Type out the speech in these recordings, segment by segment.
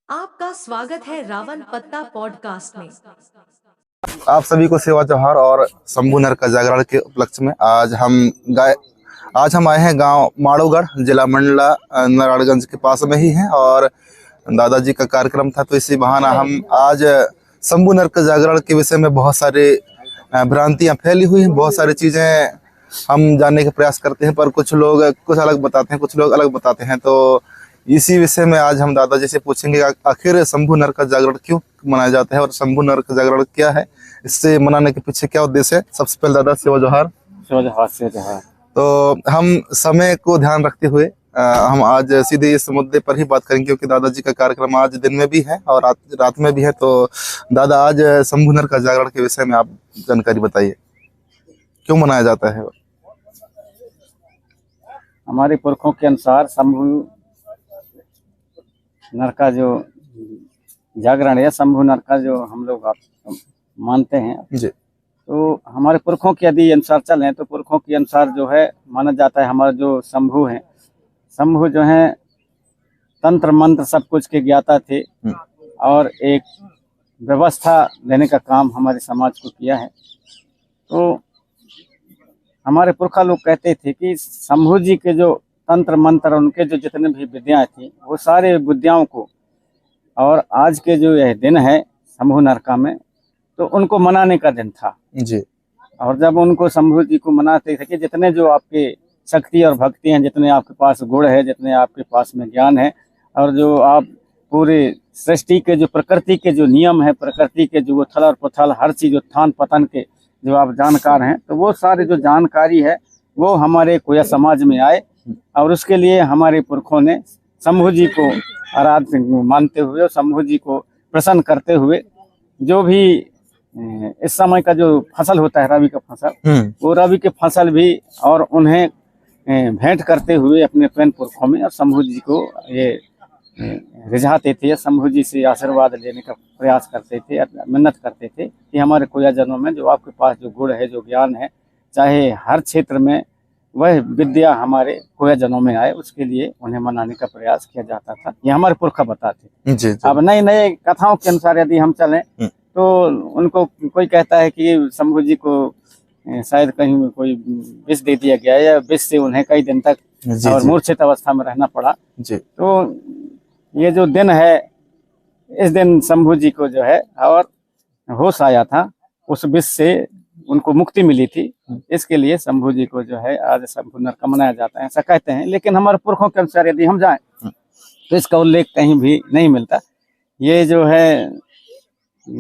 आपका स्वागत है रावण पत्ता पॉडकास्ट में। आप सभी को सेवा जोहार और शंभू नर का जागरण के उपलक्ष्य में आज हम आए हैं गांव माड़ोगढ़, जिला मंडला नारायणगंज के पास में ही हैं। और दादाजी का कार्यक्रम था, तो इसी बहाना हम आज शंभू नर का जागरण के विषय में बहुत सारे भ्रांतियां फैली हुई हैं, बहुत सारी चीजें हम जानने का प्रयास करते हैं, पर कुछ लोग कुछ अलग बताते हैं, कुछ लोग अलग बताते हैं। तो इसी विषय में आज हम दादाजी से पूछेंगे आखिर शंभू नर का जागरण क्यों मनाया जाता है और शंभू नर का जागरण क्या है, इससे मनाने के पीछे क्या उद्देश्य है। सबसे पहले दादा सेवा जोहार। सेवा जोहार, सेवा जोहार। तो हम समय को ध्यान रखते हुए हम आज सीधे इस मुद्दे पर ही बात करेंगे, क्योंकि दादाजी का कार्यक्रम आज दिन में भी है और रात में भी है। तो दादा, आज शंभू नर का जागरण के विषय में आप जानकारी बताइए, क्यों मनाया जाता है। हमारे पुरखों के अनुसार शंभू नर का जो जागरण है, शंभू नर का जो हम लोग मानते हैं जी, तो हमारे पुरखों के यदि अनुसार चलें तो पुरखों के अनुसार जो है माना जाता है, हमारे जो शंभू हैं, शंभू जो हैं तंत्र मंत्र सब कुछ के ज्ञाता थे और एक व्यवस्था देने का काम हमारे समाज को किया है। तो हमारे पुरखा लोग कहते थे कि शंभू जी के जो तंत्र मंत्र, उनके जो जितने भी विद्याएं थी, वो सारे विद्याओं को, और आज के जो यह दिन है शंभू नरका में, तो उनको मनाने का दिन था जी। और जब उनको शंभू जी को मनाते थे कि जितने जो आपके शक्ति और भक्ति हैं, जितने आपके पास गुण है, जितने आपके पास में ज्ञान है, और जो आप पूरे सृष्टि के जो प्रकृति के जो नियम है, प्रकृति के जो उथल और पुथल, हर चीज उत्थान पतन के जो आप जानकार हैं, तो वो सारे जो जानकारी है वो हमारे कोया समाज में आए। और उसके लिए हमारे पुरखों ने शंभू जी को आराध्य मानते हुए और शंभू जी को प्रसन्न करते हुए, जो भी इस समय का जो फसल होता है रवि का फसल, वो रवि के फसल भी और उन्हें भेंट करते हुए अपने पैन पुरखों में और शंभू जी को ये रिझाते थे, शंभू जी से आशीर्वाद लेने का प्रयास करते थे, मिन्नत करते थे कि हमारे कोया जनों में जो आपके पास जो गुण है, जो ज्ञान है, चाहे हर क्षेत्र में वह विद्या हमारे कोया जनों में आए, उसके लिए उन्हें मनाने का प्रयास किया जाता था। ये हमारे पुरखा बताते थे। अब नई नई कथाओं के अनुसार यदि हम चलें तो उनको कोई कहता है कि शंभू जी को शायद कहीं कोई विष दे दिया गया या विष से उन्हें कई दिन तक और मूर्छित अवस्था में रहना पड़ा। तो ये जो दिन है, इस दिन शंभू जी को जो है और होश आया था, उस विष से उनको मुक्ति मिली थी, इसके लिए शंभू जी को जो है आज शंभू नर का मनाया जाता है, ऐसा कहते हैं। लेकिन हमारे पुरखों के अनुसार यदि हम जाएं तो इसका उल्लेख कहीं भी नहीं मिलता। ये जो है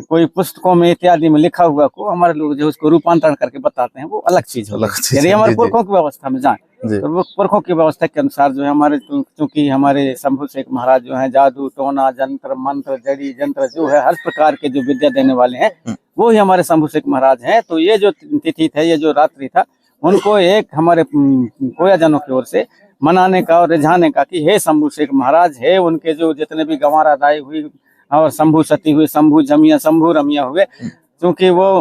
कोई पुस्तकों में इत्यादि में लिखा हुआ को हमारे लोग जो उसको रूपांतरण करके बताते हैं, वो अलग चीज है। यदि हमारे पुरखों की व्यवस्था में जाएं तो वो पुरखों की व्यवस्था के अनुसार जो है हमारे, क्योंकि हमारे शंभू शेख महाराज जो है जादू टोना जंत्र मंत्र जड़ी जंत्र जो है हर प्रकार के जो विद्या देने वाले हैं, वो ही हमारे शंभू शेख महाराज हैं। तो ये जो तिथि था, ये जो रात्रि था, उनको एक हमारे कोया जनों की ओर से मनाने का और रिझाने का कि हे शंभू शेख महाराज है, उनके जो जितने भी गंवार अदाई हुई और शंभू सती हुए, शंभू जमिया, शंभू रमिया हुए, क्योंकि वो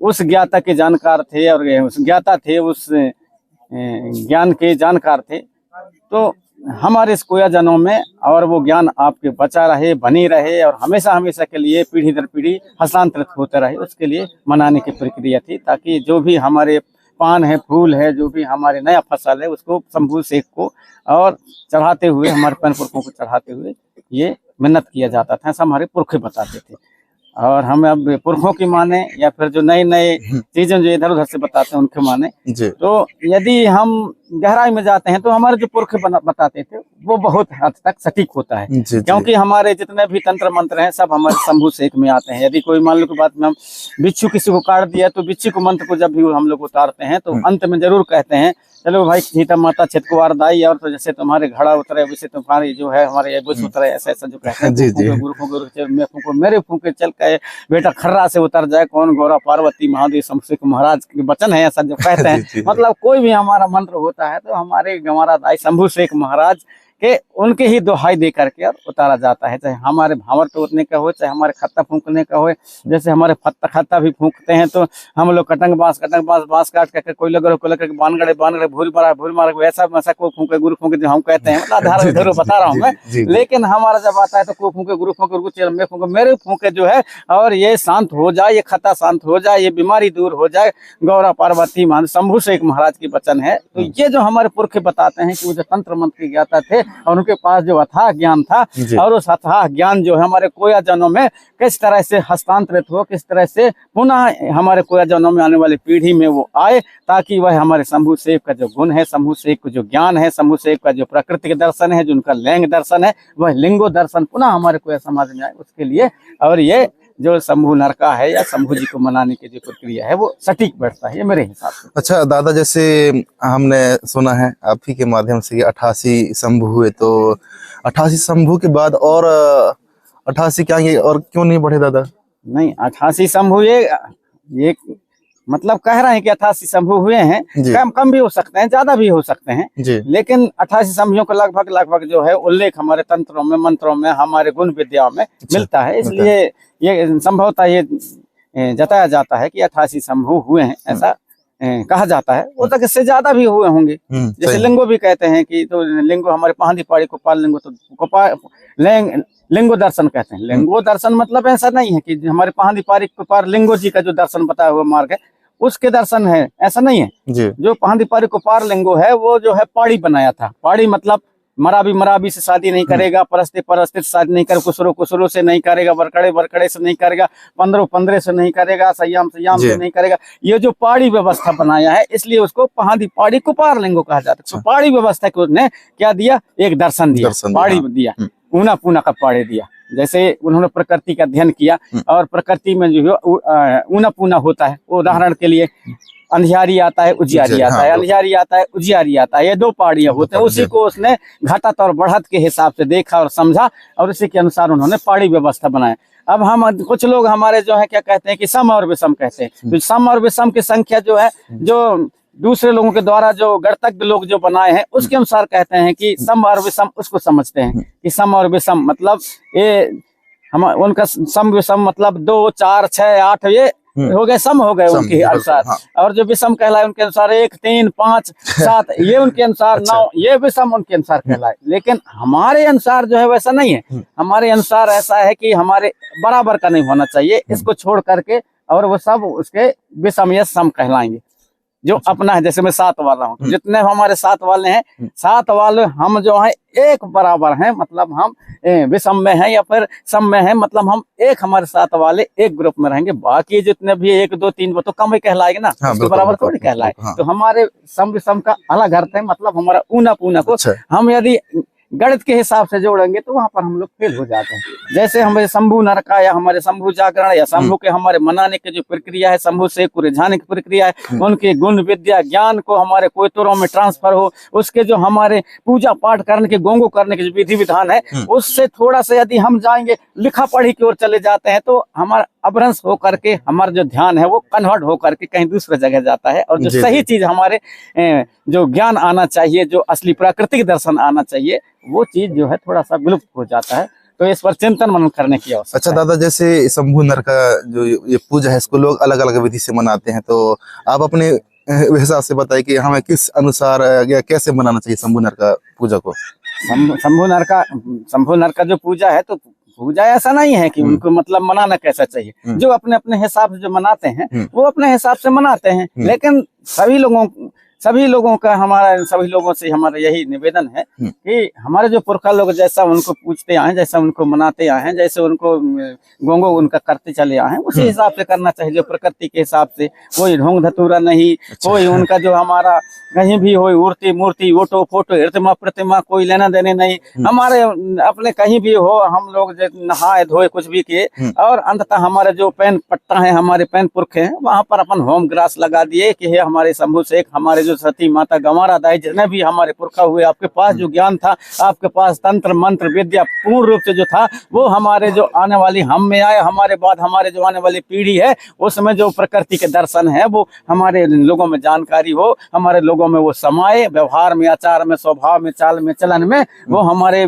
उस ज्ञाता के जानकार थे और उस ज्ञाता थे, उस ज्ञान के जानकार थे। तो हमारे इस कोया जनों में और वो ज्ञान आपके बचा रहे, बनी रहे और हमेशा हमेशा के लिए पीढ़ी दर पीढ़ी हस्तांतरित होते रहे, उसके लिए मनाने की प्रक्रिया थी, ताकि जो भी हमारे पान है, फूल है, जो भी हमारे नया फसल है, उसको शंभू शेख को और चढ़ाते हुए, हमारे पैन पुरखों को चढ़ाते हुए ये मिन्नत किया जाता था, ऐसा हमारे पुरखे बताते थे। और हम अब पुरखों की माने या फिर जो नए नए चीजें जो इधर उधर से बताते हैं उनके माने, तो यदि हम गहराई में जाते हैं तो हमारे जो पुरखे बताते थे वो बहुत हद तक सटीक होता है। क्योंकि हमारे जितने भी तंत्र मंत्र हैं सब हमारे शंभू शेख में आते हैं। यदि कोई मान लो की बात में हम बिच्छू किसी को काट दिया, तो बिच्छू को मंत्र को जब भी हम लोग उतारते हैं तो अंत में जरूर कहते हैं, चलो भाई सीता माता छिटकुवार दाई, और तो जैसे तुम्हारे घड़ा उतरे वैसे तुम्हारे जो है हमारे बुश उतरे, ऐसा ऐसा जो कहते हैं, गुरु मेरे फूके चल के बेटा खर्रा से उतर जाए, कौन गौरा पार्वती महादेव शंभू शेख महाराज के वचन है, ऐसा जो कहते हैं। मतलब कोई भी हमारा मंत्र होता है तो हमारे गंवारा दाई शंभू शेख महाराज कि उनके ही दुहाई दे करके और उतारा जाता है, चाहे हमारे भावर तोड़ने का हो, चाहे हमारे खत्ता फूंकने का हो। जैसे हमारे खत्ता भी फूंकते हैं तो हम लोग कटंग बांस बांस काट करके कोई लगे बानगड़े भूल मारा वैसा कोई फूंके गुरु फूंके जो हम कहते हैं, मतलब धारा इधर बता रहा हूँ मैं। लेकिन हमारा जब आता है तो कोई फूंके गुरु फूंके मैं फूंके मेरे फूंके जो है, और ये शांत हो जाए, ये खत्ता शांत हो जाए, ये बीमारी दूर हो जाए। गौरा पार्वती मान शंभू शेख महाराज की वचन है। तो ये जो हमारे पुरखे बताते हैं कि वो जो तंत्र मंत्र के ज्ञाता थे और उनके पास जो अथाह ज्ञान था, और उस अथाह ज्ञान जो है हमारे कोया जन्मों में किस तरह से हस्तांतरित हो, किस तरह से पुनः हमारे कोया जन्मों में आने वाली पीढ़ी में वो आए, ताकि वह हमारे शंभू शेख का जो गुण है, शंभू शेख का जो ज्ञान है, शंभू शेख का जो प्रकृति के दर्शन है, जो उनका लिंग दर्शन है, वह लिंगो दर्शन पुनः हमारे कोया समाज में आए उसके लिए। और ये जो शंभू नरका है या शंभू जी को मनाने की जो प्रक्रिया है वो सटीक बैठता है, ये मेरे हिसाब से। अच्छा दादा, जैसे हमने सुना है आप ही के माध्यम से 88 शंभू हुए, तो 88 शंभू के बाद और 88 क्या ये और क्यों नहीं बढ़े दादा? नहीं, 88 शंभू ये मतलब कह रहे हैं कि 88 शंभू हुए हैं, कम भी हो सकते हैं, ज्यादा भी हो सकते हैं, लेकिन 88 शंभुओं का लगभग जो है उल्लेख हमारे तंत्रों में, मंत्रों में, हमारे गुण विद्याओं में मिलता है। इसलिए ये संभवतः ये जताया जाता है कि 88 शंभू हुए हैं, ऐसा कहा जाता है। वो तक इससे ज्यादा भी हुए होंगे। जैसे लिंगो भी कहते हैं कि तो लिंगो हमारे पहाड़ी पाड़ी कोपाल लिंगो, तो लिंगो दर्शन कहते हैं। लिंगो दर्शन मतलब ऐसा नहीं है कि हमारे पहाड़ी पाड़ी कोपाल लिंगो जी का जो दर्शन बताया हुआ मार्ग है उसके दर्शन है, ऐसा नहीं है। जो पहाड़ी पाड़ी कोपाल लिंगो है वो जो है पाड़ी बनाया था। पाड़ी मतलब मराबी से शादी नहीं करेगा, परस्ते से शादी नहीं करेगा, कुसरो से नहीं करेगा, बरकड़े से नहीं करेगा, पंद्रह से नहीं करेगा, सयाम से नहीं करेगा। ये जो पाड़ी व्यवस्था बनाया है इसलिए उसको पहाड़ी पाड़ी कुपार लिंगो कहा जाता है। तो पाड़ी व्यवस्था को उसने क्या दिया, एक दर्शन दिया, पाड़ी दिया, ऊना पूना का पाड़ी दिया। जैसे उन्होंने प्रकृति का अध्ययन किया और प्रकृति में जो है ऊना पूना होता है। उदाहरण के लिए अंधियारी आता है, उजियारी आता है, अंधियारी आता है, उजियारी आता है, ये दो पहाड़ियां होते हैं। उसी को उसने घटत और बढ़त के हिसाब से देखा और समझा और इसी के अनुसार उन्होंने पहाड़ी व्यवस्था बनाया। अब हम कुछ लोग हमारे जो है क्या कहते हैं कि सम और विषम कहते हैं। तो सम और विषम की संख्या जो है, जो दूसरे लोगों के द्वारा जो गणतज्ञ लोग जो बनाए हैं उसके अनुसार कहते हैं कि सम और विषम, उसको समझते हैं कि सम और विषम मतलब ये हम उनका सम विषम मतलब 2, 4, 6, 8 ये हो गए, सम हो गए उनके अनुसार। और जो विषम कहलाए उनके अनुसार 1, 3, 5, 7 ये उनके अनुसार 9 ये विषम उनके अनुसार कहलाए। लेकिन हमारे अनुसार जो है वैसा नहीं है। हमारे अनुसार ऐसा है कि हमारे बराबर का नहीं होना चाहिए, इसको छोड़ करके और वो सब उसके विषम या सम कहलाएंगे जो अपना है। जैसे मैं 7 वाला हूँ, जितने हमारे 7 वाले हैं, 7 वाले हम जो है एक बराबर हैं, मतलब हम विषम में हैं या फिर सम में हैं, मतलब हम एक हमारे 7 वाले एक ग्रुप में रहेंगे। बाकी जितने भी 1, 2, 3 वो तो कम ही कहलाएंगे ना, उसके बराबर थोड़ी कहलाए। तो हमारे सम विषम का अलग अर्थ है, मतलब हमारा ऊना पूना को हम यदि गणित के हिसाब से जोड़ेंगे तो वहां पर हम लोग फेल हो जाते हैं। जैसे हमारे शंभू नरका या हमारे शंभू जागरण या शंभू के हमारे मनाने की जो प्रक्रिया है, शंभू से को रिझाने की प्रक्रिया है, उनके गुण विद्या ज्ञान को हमारे कोयतरों में ट्रांसफर हो, उसके जो हमारे पूजा पाठ करने के गोंगो करने के जो विधि विधान है उससे थोड़ा सा यदि हम जाएंगे लिखा पढ़ी की ओर चले जाते हैं तो हमारा अभ्रंश होकर के हमारा जो ध्यान है वो कन्वर्ट होकर के कहीं दूसरे जगह जाता है। और जो सही चीज हमारे जो ज्ञान आना चाहिए, जो असली प्राकृतिक दर्शन आना चाहिए, वो चीज जो है थोड़ा सा विलुप्त हो जाता है। तो इस पर चिंतन मनन करने की आवश्यकता। अच्छा दादा, जैसे शंभू नरका जो ये पूजा है इसको लोग अलग अलग विधि से मनाते हैं, तो आप अपने हिसाब से बताइए कि हमें किस अनुसार या कैसे मनाना चाहिए शंभू नरका पूजा को? शंभू नरका जो पूजा है, तो पूजा ऐसा नहीं है कि उनको मतलब मनाना कैसा चाहिए। जो अपने अपने हिसाब से जो मनाते हैं वो अपने हिसाब से मनाते हैं। लेकिन सभी लोगों का सभी लोगों से हमारा यही निवेदन है कि हमारे जो पुरखा लोग जैसा उनको पूछते आए, जैसा उनको मनाते आए हैं, जैसे उनको गोंगो उनका करते चले आए हैं, उसी हिसाब से करना चाहिए, जो प्रकृति के हिसाब से। कोई ढोंग धतूरा नहीं, कोई उनका जो हमारा कहीं भी हो उड़ती मूर्ति ओटो फोटो हृतमा प्रतिमा कोई लेना देने नहीं। हमारे अपने कहीं भी हो, हम लोग नहाए धोए कुछ भी किए और अंततः हमारे जो पैन पट्टा है, हमारे पैन पुरख हैं, वहां पर अपन होम ग्रास लगा दिए कि हे हमारे शंभू शेख, हमारे जो जो सती माता गंवारा दाई, जितने भी हमारे पुरखा हुए, आपके पास जो ज्ञान था, आपके पास तंत्र मंत्र विद्या पूर्ण रूप से जो था, वो हमारे जो आने वाली हम में आए, हमारे बाद हमारे जो आने वाली पीढ़ी है, उसमें जो प्रकृति के दर्शन है वो हमारे लोगों में जानकारी हो, हमारे लोगों में वो समाये, व्यवहार में, आचार में, स्वभाव में, चाल में, चलन में, वो हमारे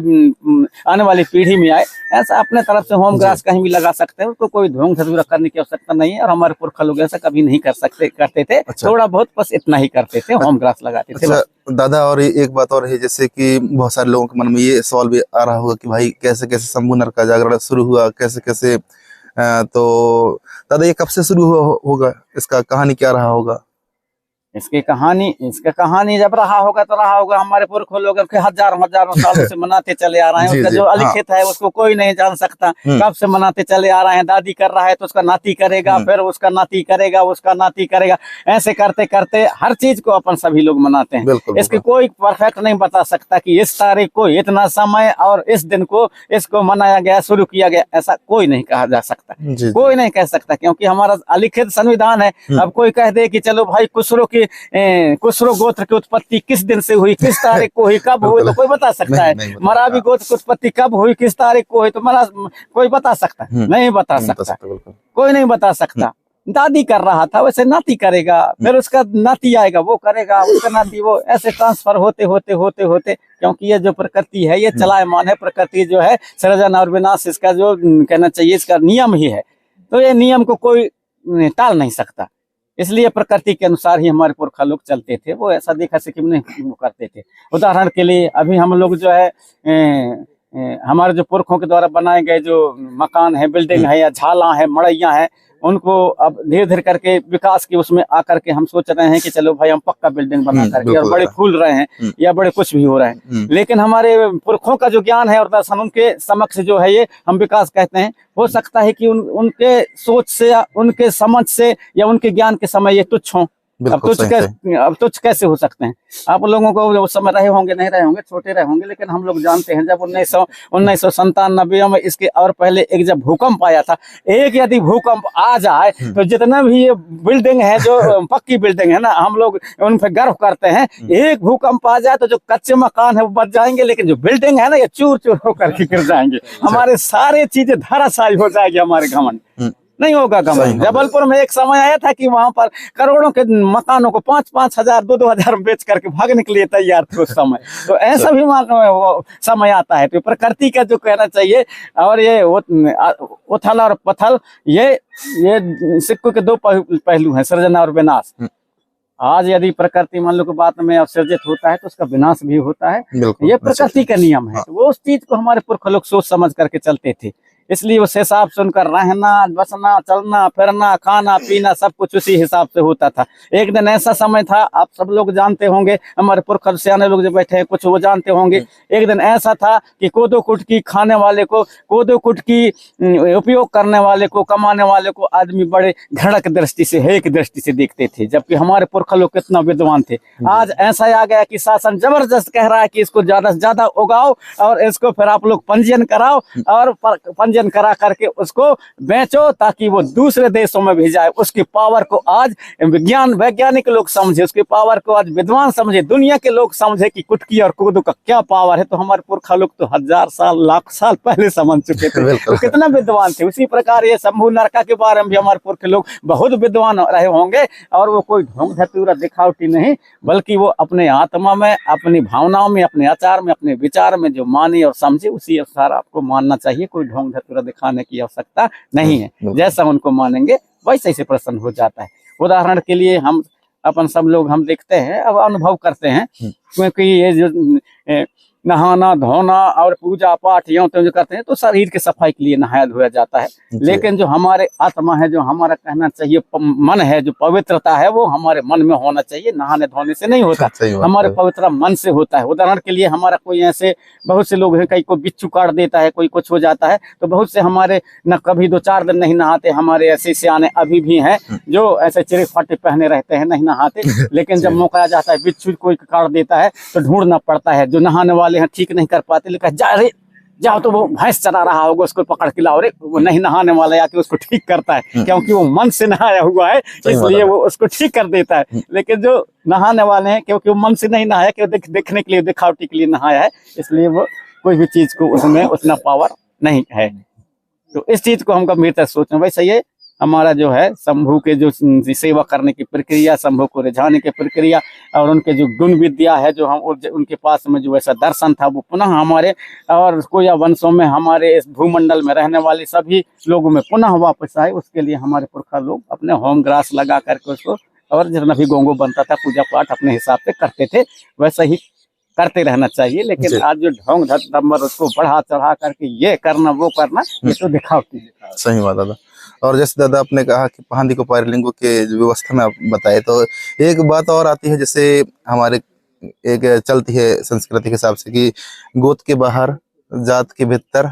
आने वाली पीढ़ी में आए। ऐसा अपने तरफ से होम ग्रास कहीं भी लगा सकते हैं, उसको कोई ढोंग धतूरा करने की आवश्यकता नहीं है। और हमारे पुरखा लोग ऐसा कभी नहीं करते थे। अच्छा। थोड़ा बहुत बस इतना ही करते थे, होम ग्रास लगाते थे। अच्छा दादा, और एक बात और है, जैसे कि बहुत सारे लोगों के मन में ये सवाल भी आ रहा होगा कि भाई कैसे कैसे शंभू नर का जागरण शुरू हुआ, कैसे कैसे, तो दादा ये कब से शुरू होगा, इसका कहानी क्या रहा होगा? इसका कहानी जब रहा होगा तो रहा होगा, हमारे पुरखों लोग के हजारों सालों से मनाते चले आ रहे हैं। उसका जो अलिखित है उसको कोई नहीं जान सकता, कब से मनाते चले आ रहे हैं। दादी कर रहा है तो उसका नाती करेगा, फिर उसका नाती करेगा, उसका नाती करेगा, ऐसे करते करते हर चीज को अपन सभी लोग मनाते हैं। इसकी कोई परफेक्ट नहीं बता सकता कि इस तारीख को इतना समय और इस दिन को इसको मनाया गया, शुरू किया गया, ऐसा कोई नहीं कहा जा सकता। कोई नहीं कह सकता, क्योंकि हमारा अलिखित संविधान है। अब कोई कह दे कि चलो भाई कुशरो गोत्र की उत्पत्ति किस दिन से हुई, किस तारीख को हुई, कब हुई, तो कोई बता सकता है। मरावी गोत्र की उत्पत्ति कब हुई, किस तारीख को हुई, तो कोई बता सकता है? नहीं बता सकता, कोई नहीं बता सकता। दादी कर रहा था वैसे नाती करेगा, फिर उसका नाती आएगा वो करेगा, उसका नाती, वो ऐसे ट्रांसफर होते होते होते होते, क्योंकि ये जो प्रकृति है ये चलायमान है। प्रकृति जो है सृजन और विनाश, इसका जो कहना चाहिए इसका नियम ही है। तो ये नियम को कोई टाल नहीं सकता। इसलिए प्रकृति के अनुसार ही हमारे पुरखा लोग चलते थे। वो ऐसा देखा से कि नहीं करते थे। उदाहरण के लिए अभी हम लोग जो है हमारे जो पुरखों के द्वारा बनाए गए जो मकान है, बिल्डिंग है, या झाला है, मड़ैया है, उनको अब धीरे धीरे करके विकास की उसमें आकर के हम सोच रहे हैं कि चलो भाई हम पक्का बिल्डिंग बना करके, और बड़े फूल रहे हैं या बड़े कुछ भी हो रहे हैं। लेकिन हमारे पुरखों का जो ज्ञान है और दर्शन, उनके समक्ष जो है ये हम विकास कहते हैं। हो सकता है कि उनके सोच से या उनके समझ से या उनके ज्ञान के समय ये तुच्छ हों। अब तुच्छ कैसे हो सकते हैं? आप लोगों को उस समय रहे होंगे, नहीं रहे होंगे, छोटे रहे होंगे, लेकिन हम लोग जानते हैं जब 1997 में इसके और पहले एक जब भूकंप आया था, एक यदि भूकंप आ जाए तो जितना भी ये बिल्डिंग है जो पक्की बिल्डिंग है ना, हम लोग उन पर गर्व करते हैं। एक भूकंप आ जाए तो जो कच्चे मकान है वो बच जाएंगे, लेकिन जो बिल्डिंग है ना ये चूर चूर होकर के गिर जाएंगे। हमारे सारे चीजें धराशायी हो जाएगी, हमारे घमंड नहीं होगा। घमंड जबलपुर में एक समय आया था कि वहां पर करोड़ों के मकानों को 5-5 हजार 2-2 हजार में बेच करके भागने के लिए तैयार थे उस समय। तो ऐसा भी समय आता है। तो प्रकृति का जो कहना चाहिए, और ये उथल और पथल, ये सिक्कों के दो पहलू हैं, सृजन और विनाश। आज यदि प्रकृति मान लो कि बात में अवसर्जित होता है तो उसका विनाश भी होता है। ये प्रकृति का नियम है। वो उस चीज को हमारे पुरख लोग सोच समझ करके चलते थे। इसलिए उस हिसाब से उनका रहना, बसना, चलना, फिरना, खाना पीना सब कुछ उसी हिसाब से होता था। एक दिन ऐसा समय था, आप सब लोग जानते होंगे, हमारे पुरख सियाने लोग जो बैठे हैं कुछ वो जानते होंगे। एक दिन ऐसा था कि कोदो कुटकी खाने वाले को, कोदो कुटकी उपयोग करने वाले को, कमाने वाले को आदमी बड़े घड़क दृष्टि से, हेक दृष्टि से देखते थे, जबकि हमारे पुरख लोग कितना विद्वान थे। आज ऐसा आ गया कि शासन जबरदस्त कह रहा है कि इसको ज्यादा से ज्यादा उगाओ और इसको फिर आप लोग पंजीयन कराओ, और पंजीयन करा करके उसको बेचो ताकि वो दूसरे देशों में भी जाए। उसकी पावर को आज वैज्ञानिक लोग समझे, उसकी पावर को आज विद्वान समझे, दुनिया के लोग समझे कि कुटकी और कोदो का क्या पावर है। तो हमारे पुरखा लोग तो 1000 साल, लाख साल पहले समझ चुके थे। तो कितना विद्वान थे। उसी प्रकार ये शंभू नरका के बारे में भी हमारे पुरखे लोग बहुत विद्वान रहे होंगे। और वो कोई ढोंग धतूरा दिखावटी नहीं, बल्कि वो अपने आत्मा में, अपनी भावनाओं में, अपने आचार में, अपने विचार में जो माने और समझे उसी अनुसार आपको मानना चाहिए। कोई ढोंग धतूरा दिखाने की आवश्यकता नहीं है। जैसा उनको मानेंगे वैसे ही प्रसन्न हो जाता है। उदाहरण के लिए हम अपन सब लोग हम देखते हैं, अब अनुभव करते हैं, क्योंकि ये जो नहाना धोना और पूजा पाठ यूं तो जो करते हैं तो शरीर के सफाई के लिए नहाया धोया जाता है। लेकिन जो हमारे आत्मा है, जो हमारा कहना चाहिए मन है, जो पवित्रता है, वो हमारे मन में होना चाहिए, नहाने धोने से नहीं होता। हमारे पवित्र मन से होता है। उदाहरण के लिए हमारा कोई ऐसे बहुत से लोग हैं, कहीं को बिच्छू काट देता है, कोई कुछ हो जाता है, तो बहुत से हमारे न कभी 2-4 दिन नहीं नहाते। हमारे ऐसे सियाने अभी भी हैं जो ऐसे चिरे फाटे पहने रहते हैं, नहीं नहाते। लेकिन जब मौका आ जाता है, बिच्छू कोई काट देता है तो ढूंढना पड़ता है। जो नहाने वाले हैं ठीक नहीं कर पाते, लेकिन जा रे जाओ तो वो भैंस चरा रहा होगा, उसको पकड़ के लाओ, रे वो नहीं नहाने वाला आके उसको ठीक करता है, क्योंकि वो मन से नहाया हुआ है, इसलिए वो उसको ठीक कर देता है। लेकिन जो नहाने वाले हैं, क्योंकि वो मन से नहीं नहाया, क्योंकि देखने के लिए, दिखावटी के लिए नहाया है, इसलिए वो कोई भी चीज को उसमें उतना पावर नहीं है। तो इस चीज को हम गंभीरता से सोचें। वैसे ये हमारा जो है शंभू के जो सेवा करने की प्रक्रिया, शंभू को रिझाने की प्रक्रिया, और उनके जो गुण विद्या है, जो हम उनके पास में जो ऐसा दर्शन था, वो पुनः हमारे और कोया वंशों में, हमारे इस भूमंडल में रहने वाले सभी लोगों में पुनः वापस आए। उसके लिए हमारे पुरखा लोग अपने होम ग्रास लगा करके उसको, और जितना भी गोंगो बनता था, पूजा पाठ अपने हिसाब से करते थे, वैसा ही करते रहना चाहिए। लेकिन आज जो ढोंग धड़म्बर उसको बढ़ा चढ़ा करके ये करना वो करना, ये तो दिखावटी है। सही बात दादा। और जैसे दादा आपने कहा कि पहांदी को पायरलिंगो के जो व्यवस्था में आप बताए, तो एक बात और आती है, जैसे हमारे एक चलती है संस्कृति के हिसाब से कि गोद के बाहर जात के भीतर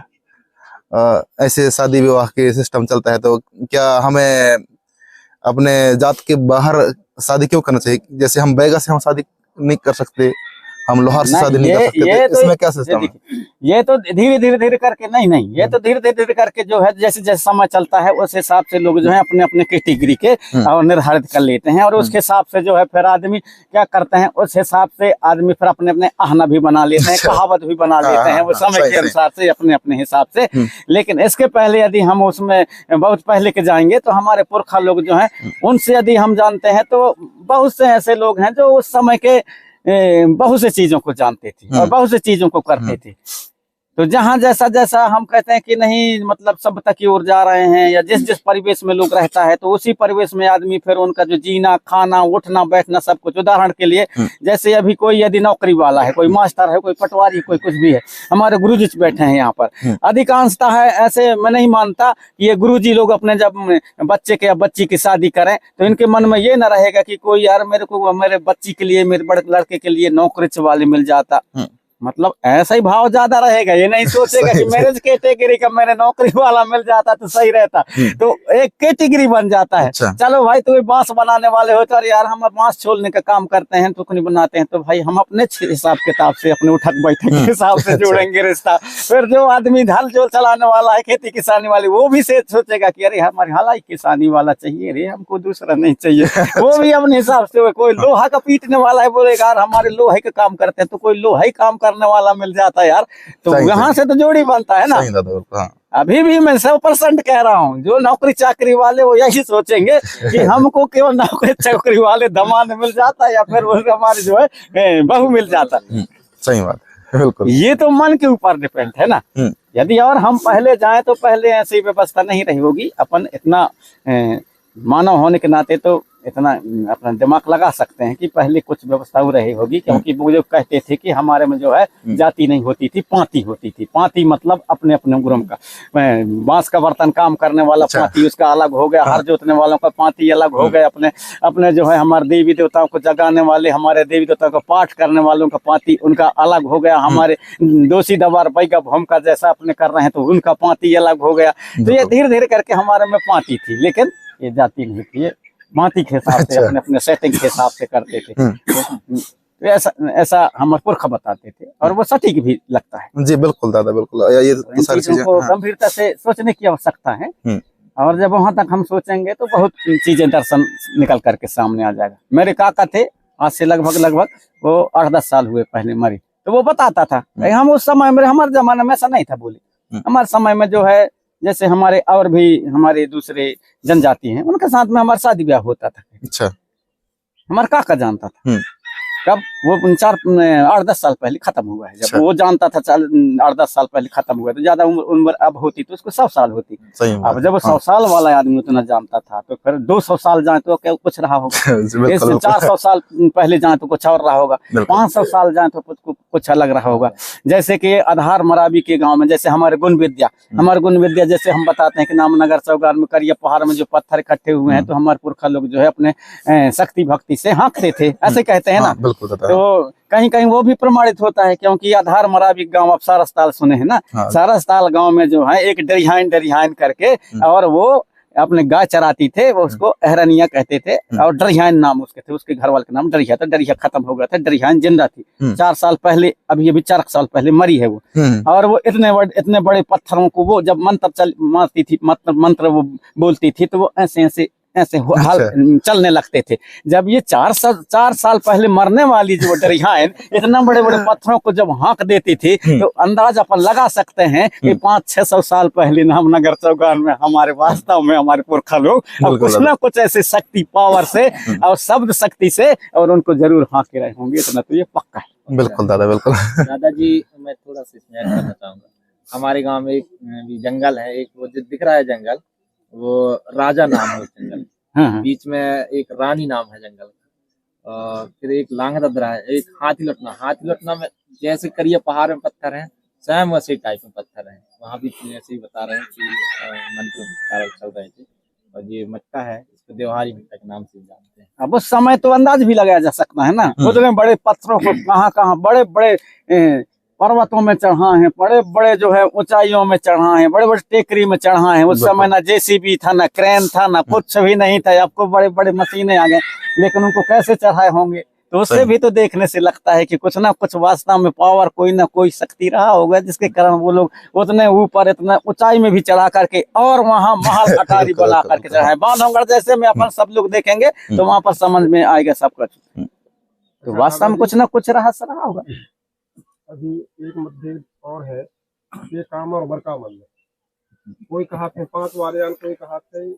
ऐसे शादी विवाह के सिस्टम चलता है। तो क्या हमें अपने जात के बाहर शादी क्यों करना चाहिए? जैसे हम बैगा से हम शादी नहीं कर सकते, हम लोहार से शादी नहीं कर सकते, तो इसमें क्या सिस्टम है? ये तो धीरे करके नहीं, ये तो धीरे करके जो है, जैसे जैसे समय चलता है उस हिसाब से लोग जो है अपने अपने कैटेगरी के और निर्धारित कर लेते हैं, और उसके हिसाब से जो है फिर आदमी क्या करते हैं, उस हिसाब से आदमी फिर अपने अपने आहना भी बना लेते हैं, कहावत भी बना लेते हैं, वो समय के अनुसार से अपने अपने हिसाब से। लेकिन इसके पहले यदि हम उसमें बहुत पहले के जाएंगे, तो हमारे पुरखा लोग जो है, उनसे यदि हम जानते हैं, तो बहुत से ऐसे लोग हैं जो उस समय के बहुत से चीजों को जानते थे और बहुत से चीजों को करते थे। तो जहाँ जैसा जैसा हम कहते हैं कि नहीं, मतलब सभ्यता की ओर जा रहे हैं, या जिस जिस परिवेश में लोग रहता है, तो उसी परिवेश में आदमी फिर उनका जो जीना, खाना, उठना, बैठना, सब कुछ। उदाहरण के लिए जैसे अभी कोई यदि नौकरी वाला है, कोई मास्टर है, कोई पटवारी, कोई कुछ भी है, हमारे गुरुजी बैठे हैं यहाँ पर, अधिकांशता है ऐसे, मैं नहीं मानता कि ये गुरुजी लोग अपने जब बच्चे के या बच्ची की शादी करें, तो इनके मन में ये न रहेगा कि कोई यार मेरे को, मेरे बच्ची के लिए, मेरे बड़े लड़के के लिए नौकरी वाले मिल जाता। मतलब ऐसा ही भाव ज्यादा रहेगा, ये नहीं सोचेगा कि मेरे कैटेगरी का मेरे नौकरी वाला मिल जाता तो सही रहता। तो एक कैटेगरी बन जाता है। चलो भाई, तो बांस बनाने वाले हो, तो यार हम बांस छोलने का काम करते हैं, टुकनी बनाते हैं, तो भाई हम अपने हिसाब किताब से, अपने उठक बैठक के हिसाब से जोड़ेंगे रिश्ता। फिर जो आदमी हल जो चलाने वाला है, खेती किसानी वाली, वो भी से सोचेगा कि अरे हमारे हलाई किसानी वाला चाहिए रे, हमको दूसरा नहीं चाहिए। वो भी अपने हिसाब से। कोई लोहा का पीटने वाला है, बोलेगा यार हमारे लोहे का काम करते हैं, तो कोई लोहा काम करने वाला मिल जाता है यार, तो यहाँ से तो जोड़ी बनता है ना। अभी भी मैं 100% कह रहा हूँ, जो नौकरी चाकरी वाले वो यही सोचेंगे कि हमको केवल नौकरी चाकरी वाले दमाद मिल जाता है, या फिर वो हमारे जो है बहू मिल जाता है। सही बात, बिल्कुल। ये तो मन के ऊपर डिपेंड है ना। यदि और हम पहले जाएं, तो पहले ऐसी व्यवस्था नहीं रही होगी। अपन इतना मानव होने के नाते तो इतना अपना दिमाग लगा सकते हैं कि पहले कुछ व्यवस्था रही होगी, क्योंकि वो जो कहते थे कि हमारे में जो है जाति नहीं होती थी, पांति होती थी। पांति मतलब अपने अपने गुरम का, बांस का बर्तन काम करने वाला पांति उसका अलग हो गया, हर जोतने वालों का पांति अलग हो गया, अपने अपने जो है हमारे देवी देवताओं को जगाने वाले, हमारे देवी देवताओं का पाठ करने वालों का पांति उनका अलग हो गया, हमारे दोषी दवार बैगा भूम का जैसा अपने कर रहे हैं तो उनका पांति अलग हो गया। तो ये धीरे धीरे करके हमारे में पांति थी, लेकिन ये जाति नहीं थी, माती के हिसाब से अपने अपने सेटिंग के हिसाब से करते थे। तो ऐसा हमारे पुरखा बताते थे, और वो सटीक भी लगता है। जी बिल्कुल दादा, बिल्कुल। ये सारी चीजों को गंभीरता से सोचने की आवश्यकता है, और जब वहां तक हम सोचेंगे तो बहुत चीजें दर्शन निकल करके सामने आ जाएगा। मेरे काका थे, आज से लगभग वो 8-10 साल हुए पहले मरी, तो वो बताता था हम उस समय में, हमारे जमाने में ऐसा नहीं था। बोले हमारे समय में जो है, जैसे हमारे और भी हमारे दूसरे जनजाति हैं, उनके साथ में हमारा शादी ब्याह होता था। अच्छा। हमारा काका जानता था। कब? वो 8-10 साल पहले खत्म हुआ है। जब वो जानता था 8-10 साल पहले खत्म हुआ, तो ज्यादा उम्र अब होती तो उसको 100 साल होती। अब जब वो 100 साल वाला आदमी उतना जानता था, तो फिर 200 साल जाए तो क्या कुछ रहा होगा, 400 साल पहले जाए तो कुछ और रहा होगा, 500 साल जाए तो कुछ अलग रहा होगा। जैसे कि आधार मराबी के गाँव में, जैसे हमारे गुण विद्या जैसे हम बताते हैं कि नामनगर चौगार में करिया पहाड़ में जो पत्थर इकट्ठे हुए हैं, तो हमारे पुरखा लोग जो है अपने शक्ति भक्ति से हाँकते थे, ऐसे कहते हैं ना। तो कहीं कहीं वो भी प्रमाणित होता है, क्योंकि आधार मराबी गांव, आप सारसताल सुने हैं ना। सारसताल गांव में जो है एक डरिहाइन करके, और वो अपने गाय चराती थे, वो उसको अहरनिया कहते थे और डरियान नाम उसके थे, उसके घर वाले का नाम डरिया था। डरिया खत्म हो गया था, डरियान जिंदा थी। 4 साल पहले, अभी 4 साल पहले मरी है वो। और वो इतने बड़े पत्थरों को वो जब मंत्र मारती थी, मंत्र वो बोलती थी, तो वो ऐसे हाल चलने लगते थे। जब ये 4 साल पहले मरने वाली जो डरियान इतना बड़े बड़े पत्थरों को जब हाँक देती थी, तो अंदाज अपन लगा सकते हैं कि 500-600 साल पहले नामनगर चौगान में हमारे वास्तव में हमारे पुरखा लोग अब कुछ ना कुछ ऐसे शक्ति पावर से और शब्द शक्ति से और उनको जरूर हाँक के रहे होंगे। इतना तो ये पक्का है। बिल्कुल दादा, बिल्कुल। दादाजी, मैं थोड़ा सा इसमें ऐड करना चाहूंगा। हमारे गांव में एक भी जंगल है, एक वो जो दिख रहा है जंगल, वो राजा नाम है उस जंगल। हाँ। बीच में एक रानी नाम है जंगल का। फिर एक लांगदरा है, एक हाथी लटना में जैसे करिए पहाड़ में पत्थर हैं, सेम वैसे टाइप में पत्थर हैं। वहां भी ऐसे ही बता रहे हैं कि मंत्र चल रहे थे। और ये मटका है, इसको देवहारी मटका के नाम से जानते हैं। अब उस समय तो अंदाज भी लगाया जा सकता है ना, उतने बड़े पत्थरों को कहाँ बड़े बड़े पर्वतों में चढ़ा है, बड़े बड़े जो है ऊंचाइयों में चढ़ा है, बड़े बड़े टेकरी में चढ़ा है। उस समय ना जेसीबी था, ना क्रेन था, ना कुछ भी नहीं था। आपको बड़े बड़े मशीनें आ गए, लेकिन उनको कैसे चढ़ाए होंगे? तो उससे भी तो देखने से लगता है कि कुछ ना कुछ वास्तव में पावर, कोई ना कोई शक्ति रहा होगा, जिसके कारण वो लोग उतने ऊपर, इतना ऊंचाई में भी चढ़ा करके और वहां महल अटारी बना करके चढ़ाए। बांधवगढ़ जैसे में अपन सब लोग देखेंगे तो वहां पर समझ में आएगा सब कुछ। तो वास्तव में कुछ ना कुछ रहस्य रहा होगा। अभी एक मतभेद और है, ये काम और बड़का मन में कोई कहा थे 5 वाले, कोई कहा थे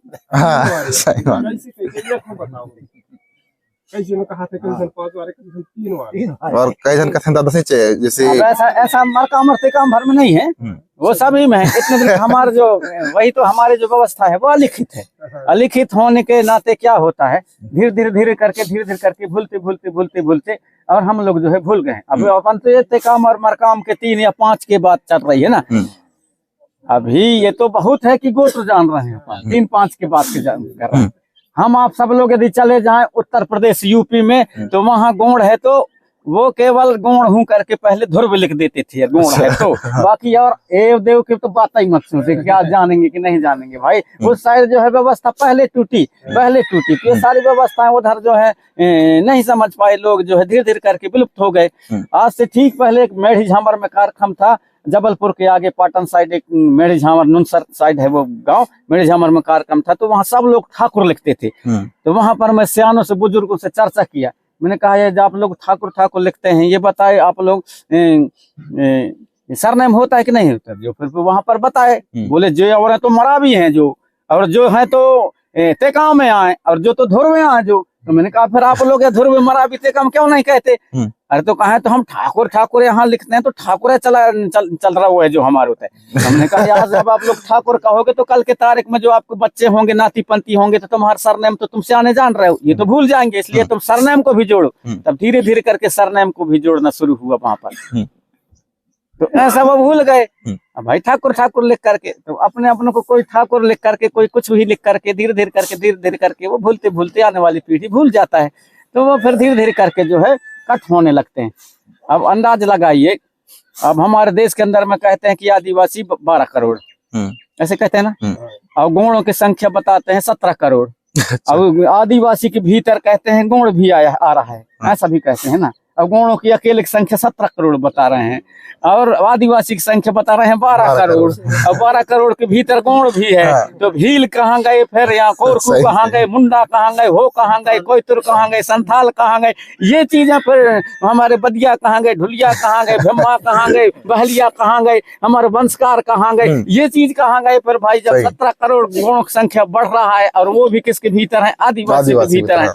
कैसे बताओगे? कैसे में कहा थे कैसे 5 वाले, कैसे 3 वाले, और कई जन कथन दादा से जैसे ऐसा मरका मरते काम भर में नहीं है, वो सभी में है। इतने दिन हमारे जो वही तो हमारे जो व्यवस्था है वो अलिखित है। अलिखित होने के नाते क्या होता है, धीरे धीरे करके भूलते और हम लोग जो है भूल गए। अब अपन तो ये काम और मरकाम के 3 या 5 के बाद चल रही है ना। अभी ये तो बहुत है कि गोत्र जान रहे हैं, 3-5 के बाद के जान कर रहे हैं। हम आप सब लोग यदि चले जाएं उत्तर प्रदेश यूपी में, तो वहाँ गोंड है तो वो केवल गोंड हूँ करके पहले ध्रुव लिख देते थे, गोंड है तो। बाकी और एव देव की तो बात ही मत सोचे, क्या जानेंगे कि नहीं जानेंगे भाई। उस साइड जो है व्यवस्था पहले टूटी। तो ये सारी व्यवस्थाएं उधर जो है नहीं समझ पाए लोग, जो है धीरे करके विलुप्त हो गए। आज से ठीक पहले एक मेढ़ी झामर में कार्यक्रम था, जबलपुर के आगे पाटन साइड एक मेढ़ी झामर, नुनसर साइड है वो गांव, मेढ़ी झामर में कार्यक्रम था। तो वहाँ सब लोग ठाकुर लिखते थे। तो वहां पर मैं सियानों से, बुजुर्गों से चर्चा किया। मैंने कहा ये आप लोग ठाकुर लिखते हैं, ये बताए आप लोग सरनेम होता है कि नहीं होता? जो फिर वहां पर बताए, बोले जो और तो मरावी हैं, जो और जो है तो तेकाम में आए, और जो तो धुर में आए जो। तो मैंने कहा फिर आप लोग धुर में मरावी तेकाम क्यों नहीं कहते? अरे तो कहा तो हम ठाकुर यहाँ लिखते हैं, तो ठाकुर चल रहा हुआ है जो हमारे होता है। हमने कहा यार जब आप लोग ठाकुर कहोगे तो कल के तारीख में जो आपके बच्चे होंगे, नाती पंती होंगे, तो तुम्हारा सरनेम तो तुम सियाने जान रहे हो, ये तो भूल जाएंगे। इसलिए तुम सरनेम को भी जोड़ो। तब धीरे करके सरनेम को भी जोड़ना शुरू हुआ वहां पर। तो ऐसा वो भूल गए। अब भाई ठाकुर लिख करके, तो अपने को कोई ठाकुर लिख करके, कोई कुछ भी लिख करके, धीरे करके वो भूलते आने वाली पीढ़ी भूल जाता है। तो वो फिर धीरे करके जो है कट होने लगते हैं। अब अंदाज लगाइए, अब हमारे देश के अंदर में कहते हैं कि आदिवासी 12 करोड़, ऐसे कहते हैं ना। और गोंडों की संख्या बताते हैं 17 करोड़। अब आदिवासी के भीतर कहते हैं गोंड भी आ रहा है, ऐसा भी कहते हैं ना। अब गोंडों की अकेले की संख्या 17 करोड़ बता रहे हैं, और आदिवासी की संख्या बता रहे हैं 12 करोड़। और 12 करोड़ के भीतर गोंड भी है। तो भील कहाँ गए, फिर यहाँ कोरकू कहाँ गए, मुंडा कहाँ गए, हो कहाँ गए, कोयतुर कहाँ गए, संथाल कहाँ गए, ये चीजें फिर हमारे बदिया कहाँ गए, ढुलिया कहाँ गए, भीमा कहाँ गए, बहलिया कहाँ गए, हमारे वंशकार कहाँ गए, ये चीज कहाँ गए। फिर भाई जब 17 करोड़ गोंडों की संख्या बढ़ रहा है, और वो भी किसके भीतर है? आदिवासी के भीतर है।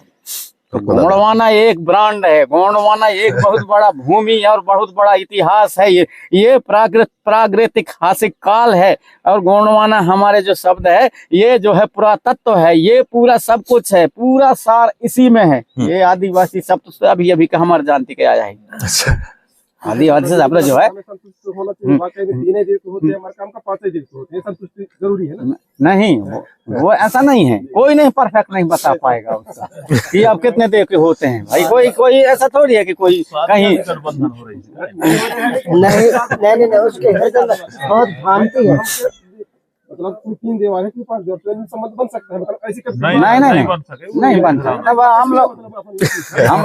तो गोंडवाना एक ब्रांड है, गोंडवाना एक बहुत बड़ा भूमि और बहुत बड़ा इतिहास है। ये प्रागैतिहासिक काल है। और गोंडवाना हमारे जो शब्द है, ये जो है पुरातत्व है, ये पूरा सब कुछ है, पूरा सार इसी में है। ये आदिवासी शब्द तो अभी का हमारे जानती के आया है। आदिवासी से अपना जो है जरूरी है ना? नहीं, वो ऐसा नहीं है। कोई नहीं परफेक्ट नहीं बता पाएगा उसका कि आप कितने देर के होते हैं। भाई कोई ऐसा थोड़ी है कि कोई कहीं नहीं, उसके हृदय में बहुत भ्रांति है। मतलब कोई 3 दीवार है कि 5 दीवार, प्रेम संबंध बन सकता है, मतलब ऐसी कभी नहीं बन सके, नहीं बन सकता। अब हम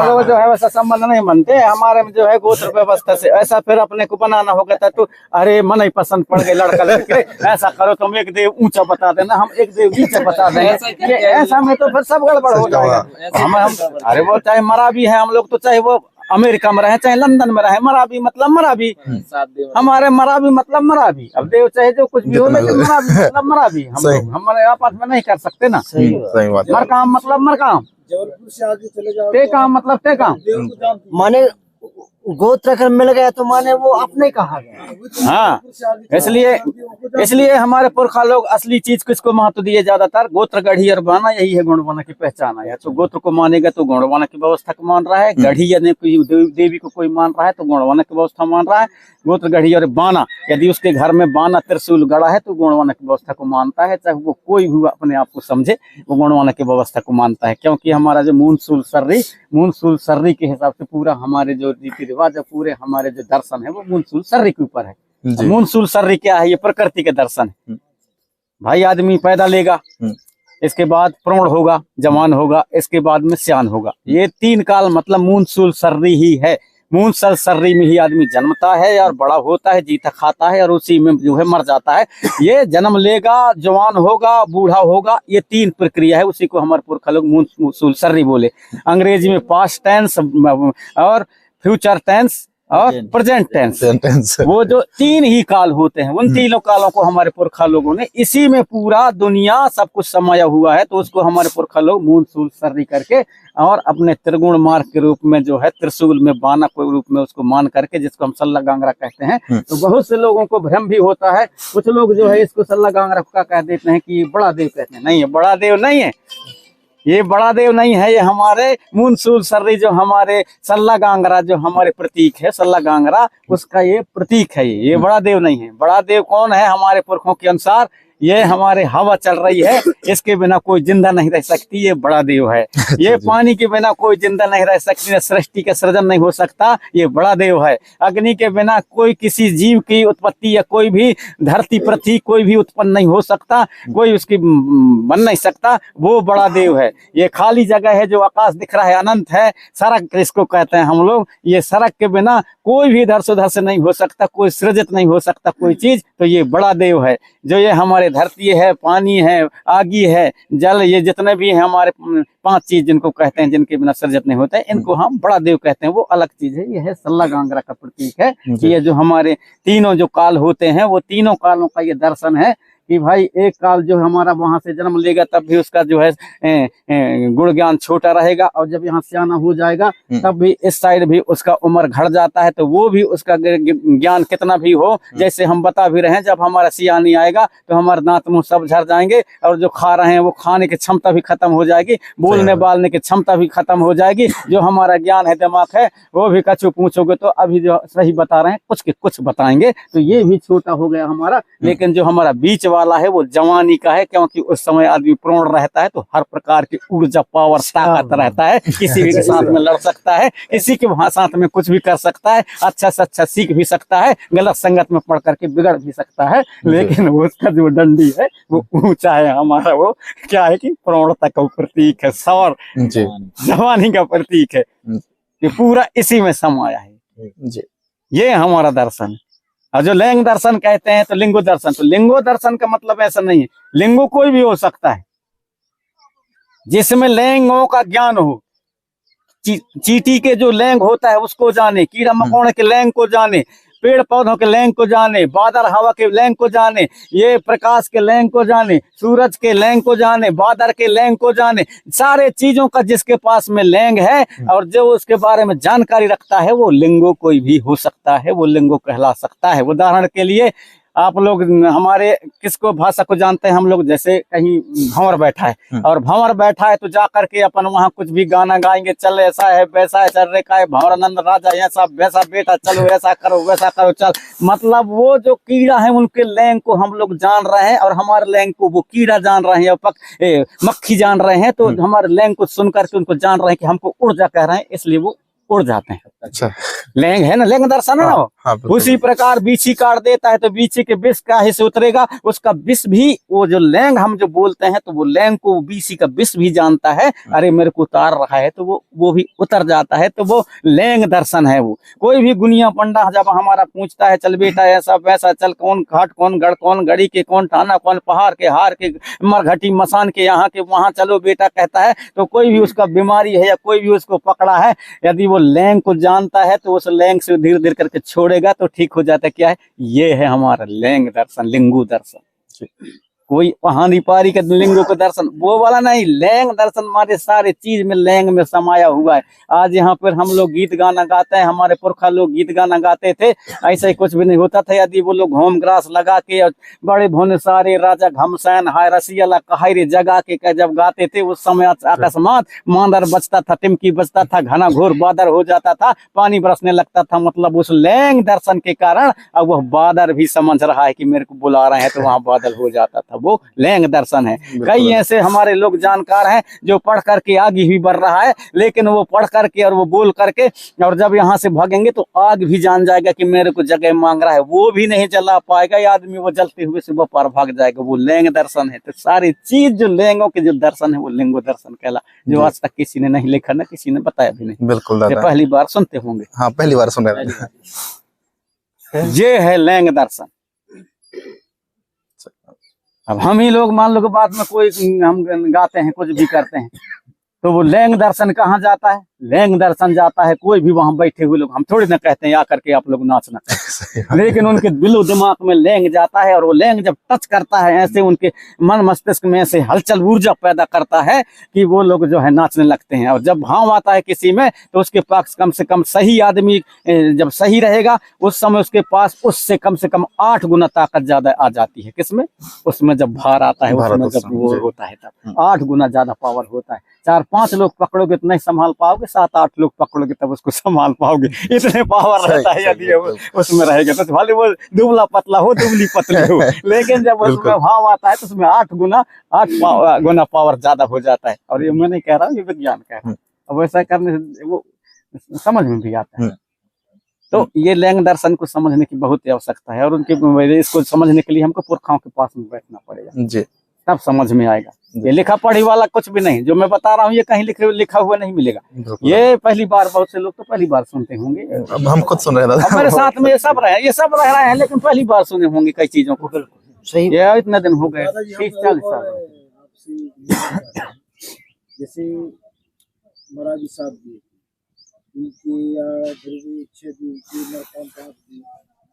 लोग जो है वैसा संबंध नहीं बनते हमारे में, जो है गोत्र व्यवस्था से ऐसा फिर अपने को बनाना होगा था तो अरे मन ही पसंद पड़ गए लड़का लड़के, ऐसा करो तुम एक देव ऊंचा बता देना, हम एक देव नीचे बता देंगे, ये ऐसा में तो फिर सब गड़बड़ हो जाएगा। हम अरे वो चाहे मराबी है हम लोग, तो चाहे वो अमेरिका में रहे चाहे लंदन में रहे, मराबी मतलब मराबी, हमारे मराबी मतलब मराबी। अब देव चाहे जो कुछ भी हो, लेकिन मराबी मतलब मराबी। हम लोग हमारे आपस में नहीं कर सकते ना। सही बात। मरकाम मतलब मरकाम, जबलपुर से आगे चले जाओ ते काम मतलब ते काम, माने गोत्र अगर मिल गया तो माने वो अपने कहा गया। हाँ, इसलिए हमारे पुरखा लोग असली चीज किसको महत्व दिए, ज्यादातर गोत्र गढ़ी और बाना, यही है गुणवाना की पहचान है। तो गोत्र को मानेगा तो गुणवाना की व्यवस्था को मान रहा है, गढ़ी यदि कोई देवी को कोई मान रहा है तो गुणवाना की व्यवस्था मान रहा है। गोत्र गढ़ी और बाना, यदि उसके घर में बाना त्रिशूल गड़ा है तो गुणवाना की व्यवस्था को मानता है, चाहे वो कोई भी अपने आप को समझे, वो गुणवाना की व्यवस्था को मानता है। क्योंकि हमारा जो मूनसूल सर्री के हिसाब से पूरा हमारे जो रीति रिवाज है, पूरे हमारे जो दर्शन है वो मूनसूल सर्री के ऊपर है। मूनसूल सर्री क्या है? ये प्रकृति के दर्शन है। भाई आदमी पैदा लेगा, इसके बाद प्रौढ़ होगा, जवान होगा, इसके बाद में सियान होगा। ये 3 काल मतलब मूनसूल सर्री ही है। मूनसूल सर्री में ही आदमी जन्मता है और बड़ा होता है, जीता खाता है और उसी में जो है मर जाता है। ये जन्म लेगा, जवान होगा, बूढ़ा होगा, ये 3 प्रक्रिया है। उसी को हमारे पुरखा लोग मूनसूल सर्री बोले। अंग्रेजी में पास्ट टेंस और फ्यूचर टेंस और प्रेजेंट टेंस, वो जो 3 ही काल होते हैं, उन 3 कालों को हमारे पुरखा लोगों ने, इसी में पूरा दुनिया सब कुछ समाया हुआ है, तो उसको हमारे पुरखा लोग मूनसूल सर्री करके और अपने त्रिगुण मार्ग के रूप में जो है त्रिशूल में बाना को रूप में उसको मान करके, जिसको हम सल्ला गांगरा कहते हैं। तो बहुत से लोगों को भ्रम भी होता है, कुछ लोग जो है इसको सल्ला गांगरा का कह देते हैं कि बड़ा देव कहते हैं। नहीं है, बड़ा देव नहीं है, ये बड़ा देव नहीं है, ये हमारे मूनसूल सर्री जो हमारे सल्ला गांगरा जो हमारे प्रतीक है, सल्ला गांगरा उसका ये प्रतीक है। ये बड़ा देव नहीं है। बड़ा देव कौन है? हमारे पुरखों के अनुसार ये हमारे हवा चल रही है, इसके बिना कोई जिंदा नहीं रह सकती, ये बड़ा देव है। ये पानी के बिना कोई जिंदा नहीं रह सकती, सृष्टि का सृजन नहीं हो सकता, ये बड़ा देव है। अग्नि के बिना कोई किसी जीव की उत्पत्ति या कोई भी धरती पृथ्वी कोई भी उत्पन्न नहीं हो सकता, कोई उसकी बन नहीं सकता, वो बड़ा देव है। ये खाली जगह है जो आकाश दिख रहा है, अनंत है, सड़क इसको कहते हैं हम लोग। ये सड़क के बिना कोई भी इधर से उधर से नहीं हो सकता, कोई सृजित नहीं हो सकता कोई चीज, तो ये बड़ा देव है। जो ये हमारे धरती है, पानी है, आगी है, जल, ये जितने भी हैं हमारे 5 चीज जिनको कहते हैं, जिनके बिना सृजित नहीं होता है, इनको हम बड़ा देव कहते हैं। वो अलग चीज है। ये है सल्ला गांगरा का प्रतीक है कि ये जो हमारे तीनों जो काल होते हैं, वो तीनों कालों का ये दर्शन है कि भाई एक काल जो हमारा वहां से जन्म लेगा तब भी उसका जो है गुण ज्ञान छोटा रहेगा, और जब यहाँ सियाना हो जाएगा तब भी इस साइड भी उसका उम्र घट जाता है, तो वो भी उसका ज्ञान कितना भी हो, जैसे हम बता भी रहे हैं, जब हमारा सियानी आएगा तो हमारे दांत मुंह सब झड़ जाएंगे, और जो खा रहे हैं वो खाने की क्षमता भी खत्म हो जाएगी, बोलने बालने की क्षमता भी खत्म हो जाएगी, जो हमारा ज्ञान है, दिमाग है, वो भी कछु पूछोगे तो अभी जो सही बता रहे हैं कुछ के कुछ बताएंगे, तो ये भी छोटा हो गया हमारा। लेकिन जो हमारा बीच वाला है वो जवानी का है, क्योंकि उस समय आदमी प्रौढ़ रहता है तो हर प्रकार की ऊर्जा, पावर, ताकत रहता है, किसी भी के साथ में लड़ सकता है, किसी के साथ में कुछ भी कर सकता है, अच्छा से अच्छा सीख भी सकता है, गलत संगत में पढ़ करके बिगड़ भी सकता है, लेकिन उसका जो डंडी है वो ऊंचा है। हमारा वो क्या है कि प्रौढ़ता का प्रतीक है, सौर जवानी का प्रतीक है, कि पूरा इसी में समाया है। ये हमारा दर्शन है। और जो लिंग दर्शन कहते हैं तो लिंगो दर्शन, तो लिंगो दर्शन का मतलब ऐसा नहीं है, लिंगो कोई भी हो सकता है जिसमें लिंगों का ज्ञान हो। चींटी के जो लैंग होता है उसको जाने, कीड़ा मकोड़े के लैंग को जाने, पेड़ पौधों के लैंग को जाने, बादल हवा के लैंग को जाने, ये प्रकाश के लैंग को जाने, सूरज के लैंग को जाने, बादल के लैंग को जाने, सारे चीजों का जिसके पास में लैंग है और जो उसके बारे में जानकारी रखता है वो लिंगो कोई भी हो सकता है, वो लिंगो कहला सकता है। उदाहरण के लिए आप लोग हमारे किसको भाषा को जानते हैं हम लोग, जैसे कहीं भंवर बैठा है और भंवर बैठा है तो जा करके अपन वहां कुछ भी गाना गाएंगे, चल ऐसा है वैसा है, चल रेखा है भंवरानंद राजा ऐसा वैसा बेटा, चलो ऐसा करो वैसा करो चल, मतलब वो जो कीड़ा है उनके लैंग को हम लोग जान रहे हैं और हमारे लैंग को वो कीड़ा जान रहे हैं या मक्खी जान रहे हैं, तो हमारे लैंग को सुन करके उनको जान रहे हैं कि हमको ऊर्जा कह रहे हैं, इसलिए वो उड़ जाते हैं। अच्छा। लैंग है ना, लैंग दर्शन है ना वो। हाँ, बिल्कुल। उसी प्रकार बीछी काट देता है तो बीछी के विष काहे से उतरेगा, उसका विष भी वो जो लैंग हम जो बोलते हैं तो वो लैंग को बीछी का विष भी जानता है, अरे मेरे को उतार रहा है तो वो भी उतर जाता है, तो वो लैंग दर्शन है। वो कोई भी गुनिया पंडा जब हमारा पूछता है चल बेटा ऐसा वैसा चल, कौन घाट कौन गढ़ कौन गड़ी के कौन ठाना कौन पहाड़ के हार के मरघटी मसान के यहाँ के वहां चलो बेटा कहता है, तो कोई भी उसका बीमारी है या कोई भी उसको पकड़ा है, यदि वो लैंग को जानता है तो उस लैंग से धीरे धीरे करके छोड़ेगा तो ठीक हो जाता है। क्या है ये है हमारा लैंग दर्शन, लिंगू दर्शन। कोई पहाड़ी पारी के लिंगों का दर्शन वो वाला नहीं, लैंग दर्शन हमारे सारे चीज में लैंग में समाया हुआ है। आज यहाँ पर हम लोग गीत गाना गाते हैं, हमारे पुरखा लोग गीत गाना गाते थे, ऐसा ही कुछ भी नहीं होता था यदि वो लोग होम ग्रास लगा के और बड़े भोने सारे राजा घमसान हाय रसियाला कहायरे जगा के जब गाते थे, उस समय अकस्मात मांदर बचता था, टिमकी बचता था, घना घोर बादल हो जाता था, पानी बरसने लगता था। मतलब उस लैंग दर्शन के कारण अब वह बादल भी समझ रहा है कि मेरे को बुला रहे हैं, तो वहां बादल हो जाता था। वो लैंग दर्शन है। कई ऐसे हमारे लोग जानकार हैं जो पढ़ करके आगे भी बढ़ रहा है, लेकिन वो पढ़ करके और वो बोल करके और जब यहाँ से भागेंगे तो आग भी जान जाएगा कि मेरे को जगह मांग रहा है, वो भी नहीं चला पाएगा, ये आदमी वो जलते हुए से वो पार भाग जाएगा। वो लैंग दर्शन है। तो सारी चीज जो लैंगों के जो दर्शन है वो लिंगो दर्शन कहला, जो आज तक किसी ने नहीं लिखा ना किसी ने बताया भी नहीं। बिल्कुल दादा, पहली बार सुनते होंगे। हाँ पहली बार सुन रहे हैं। ये है लैंग दर्शन। अब हम ही लोग मान लो कि बाद में कोई हम गाते हैं कुछ भी करते हैं तो वो लैंग दर्शन कहाँ जाता है, लैंग दर्शन जाता है कोई भी वहां बैठे हुए लोग। हम थोड़ी ना कहते हैं आकर के आप लोग नाचना, लेकिन उनके दिलो दिमाग में लैंग जाता है और वो लैंग जब टच करता है ऐसे उनके मन मस्तिष्क में ऐसे हलचल ऊर्जा पैदा करता है कि वो लोग जो है नाचने लगते हैं। और जब भाव आता है किसी में तो उसके पास कम से कम सही आदमी जब सही रहेगा उस समय उसके पास उससे कम से कम 8 गुना ताकत ज्यादा आ जाती है। किसमें? उसमें जब भार आता है, उसमें जब वो होता है तब 8 गुना ज्यादा पावर होता है। 4-5 लोग पकड़ोगे तो नहीं संभाल पाओगे, 7-8 लोग पकड़ोगे तब उसको संभाल पाओगे, इतने पावर रहता है यदि उसमें रहेगा। तो भले वो दुबला पतला हो दुबली पतली हो, लेकिन जब उसमें भाव आता है तो उसमें 8 गुना पावर ज्यादा हो जाता है। और ये मैं नहीं कह रहा हूँ, ये विज्ञान कह रहा है। अब वैसा करने से वो समझ में भी आता है। तो ये लैंग दर्शन को समझने की बहुत आवश्यकता है और उनके इसको समझने के लिए हमको पुरखाओं के पास में बैठना पड़ेगा जी, तब समझ में आएगा। ये लिखा पढ़ी वाला कुछ भी नहीं, जो मैं बता रहा हूँ ये कहीं लिखा हुआ नहीं मिलेगा। ये पहली बार, बहुत से लोग तो पहली बार सुनते होंगे। अब हम खुद सुन रहे हैं दादा, मेरे साथ में ये सब रह रहे हैं, लेकिन पहली बार सुने होंगे कई चीजों को। सही। ये इतने दिन हो गए 30-40 साल। जैसे महाराज साहब जी इनके या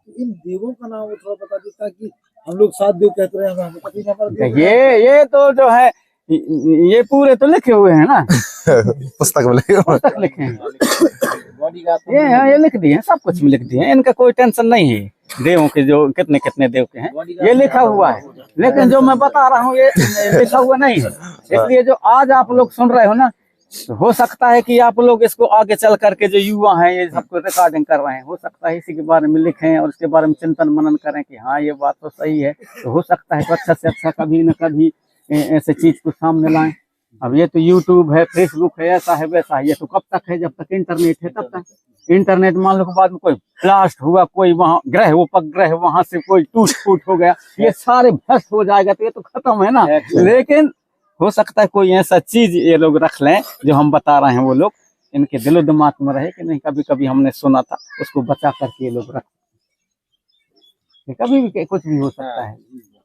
इन देवों का नाम थोड़ा बता देता कि हम लोग 7 देव कहते रहे हैं, हमें पता नहीं। ये तो जो है ये पूरे तो लिखे हुए हैं ना पुस्तक में लिखे हैं, ये लिख दिए हैं, सब कुछ में लिख दिए हैं। इनका कोई टेंशन नहीं है देवों के, जो कितने कितने देव के हैं ये लिखा हुआ है। लेकिन जो मैं बता रहा हूँ ये लिखा हुआ नहीं है। इसलिए जो आज आप लोग सुन रहे हो ना, हो सकता है कि आप लोग इसको आगे चल करके जो युवा हैं ये सबको रिकॉर्डिंग कर रहे हैं, हो सकता है इसी के बारे में लिखें और इसके बारे में चिंतन मनन करें कि हाँ ये बात तो सही है। तो हो सकता है तो अच्छा से अच्छा कभी न कभी ऐसे चीज को सामने लाएं। अब ये तो यूट्यूब है, फेसबुक है, ऐसा है वैसा है, ये तो कब तक है? जब तक इंटरनेट है तब तक। इंटरनेट मान लो के बाद में कोई ब्लास्ट हुआ, कोई वहाँ ग्रह उपग्रह वहां से कोई टूट फूट हो गया, ये सारे भ्रष्ट हो जाएगा तो ये तो खत्म है ना। लेकिन हो सकता है कोई ऐसा चीज ये लोग रख लें जो हम बता रहे हैं, वो लोग इनके दिलो दिमाग में रहे कि नहीं कभी कभी हमने सुना था, उसको बचा करके ये लोग रख। कभी भी कुछ भी हो सकता है,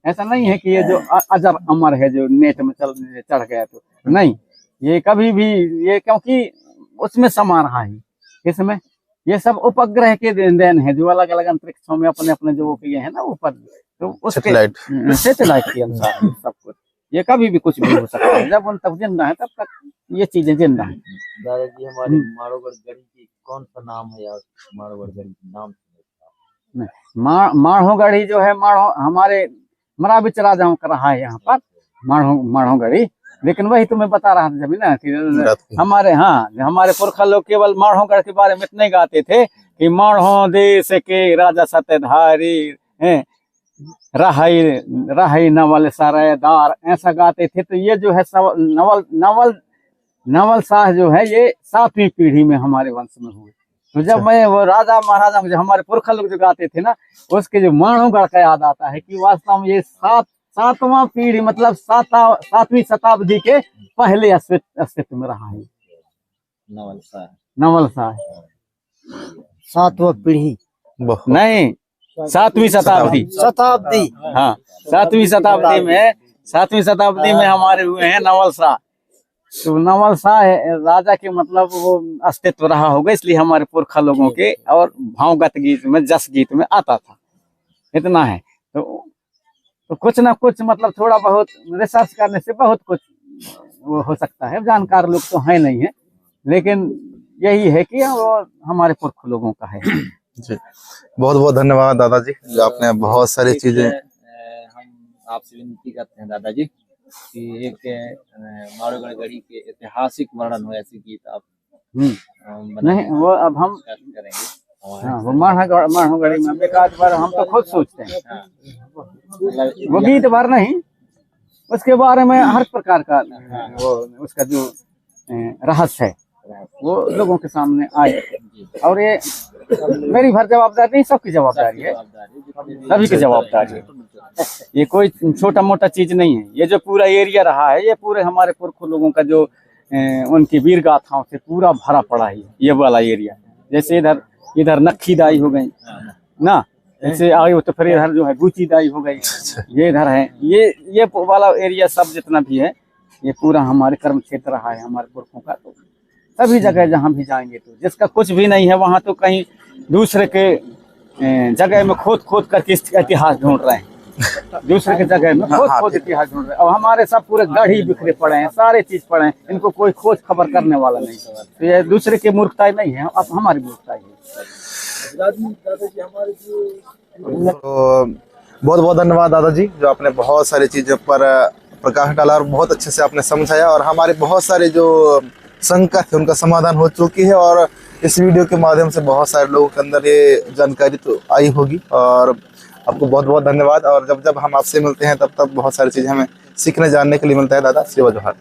ऐसा नहीं है कि ये जो अजर अमर है जो नेट में चढ़ गया तो नहीं। ये कभी भी ये क्योंकि उसमें समा रहा है, इसमें ये सब उपग्रह के देन है जो अलग अलग अंतरिक्षों में अपने अपने जो किए हैं ना ऊपर, तो उसके सैटेलाइट के अनुसार सब कुछ। ये कभी भी कुछ भी हो सकता है, जब उन तक जिंदा है तब तक ये चीजें जिंदा है। दादाजी हमारे माड़ोगढ़ गढ़ी की कौन सा नाम है यार? माड़ोगढ़ गढ़ी नाम माढ़ोगढ़ी जो है, हमारे मराबिच राजाओं का रहा है यहाँ पर माढ़ोगढ़ी। लेकिन वही तो मैं बता रहा था जब ना कि हमारे पुरखा लोग केवल माढ़ोगढ़ के बारे में इतने गाते थे कि माढ़ो देश के राजा सत्यधारी रहाई नवल सरायदार, ऐसा गाते थे। तो ये जो है नवल शाह जो है ये 7वीं पीढ़ी में हमारे वंश में हुए। तो जब मैं वो राजा महाराजा जो हमारे पुरखा लोग जो गाते थे ना, उसके जो मानवगढ़ का याद आता है कि वास्तव में ये सातवां पीढ़ी मतलब 7वीं शताब्दी के पहले अस्तित्व में रहा है नवलसा। 7वां पीढ़ी नहीं, 7वीं शताब्दी। हाँ, 7वीं शताब्दी में हमारे हुए हैं नवलसा। तो नवलसा है राजा के मतलब वो अस्तित्व रहा होगा, इसलिए हमारे पुरखा लोगों के और भावगत गीत में जस गीत में आता था। इतना है। तो कुछ ना कुछ मतलब थोड़ा बहुत रिसर्च करने से बहुत कुछ वो हो सकता है। जानकार लोग तो है नहीं है, लेकिन यही है कि वो हमारे पुरख लोगों का है। जी, बहुत बहुत धन्यवाद दादाजी, जो आपने बहुत सारी चीजें। हम आपसे विनती करते हैं दादाजी कि एक माड़ोगढ़ गढ़ी के ऐतिहासिक वर्णन हो, ऐसे गीत आप नहीं वो अब हम करेंगे। हाँ, वो माड़ोगढ़ी में एक आध बार हम तो खुद सोचते हैं, वो गीत भर नहीं, उसके बारे में हर प्रकार का वो उसका जो रहस्य है वो लोगों के सामने आए। और ये मेरी भर जवाबदारी नहीं, सबकी जवाबदारी है, सभी की जवाबदारी है। ये कोई छोटा मोटा चीज नहीं है। ये जो पूरा एरिया रहा है, ये पूरे हमारे पुरखों लोगों का जो उनकी वीर गाथाओं से पूरा भरा पड़ा है ये वाला एरिया। जैसे इधर नक्खी दाई हो गई ना, ऐसे आगे हो तो फिर इधर जो है बूची दाई हो गई, ये इधर है, ये वाला एरिया सब जितना भी है ये पूरा हमारे कर्म क्षेत्र रहा है हमारे पुरखों का। तो सभी जगह जहाँ भी जाएंगे तो जिसका कुछ भी नहीं है वहाँ तो कहीं दूसरे के जगह में खोद करके इतिहास ढूंढ रहे हैं, दूसरे के जगह में खोद इतिहास ढूंढ रहे हैं। और हमारे सब पूरे गढ़ ही बिखरे पड़े हैं, सारे चीज पड़े हैं, इनको कोई खोज खबर करने वाला नहीं। तो ये दूसरे की मूर्खताई नहीं है, अब हमारी मूर्खताई है। तो बहुत बहुत धन्यवाद दादाजी, जो आपने बहुत सारी चीजों पर प्रकाश डाला और बहुत अच्छे से आपने समझाया, और हमारे बहुत सारे जो शंका थे उनका समाधान हो चुकी है। और इस वीडियो के माध्यम से बहुत सारे लोगों के अंदर ये जानकारी तो आई होगी, और आपको बहुत बहुत धन्यवाद। और जब जब हम आपसे मिलते हैं तब बहुत सारी चीजें हमें सीखने जानने के लिए मिलता है। दादा, सेवा जोहार।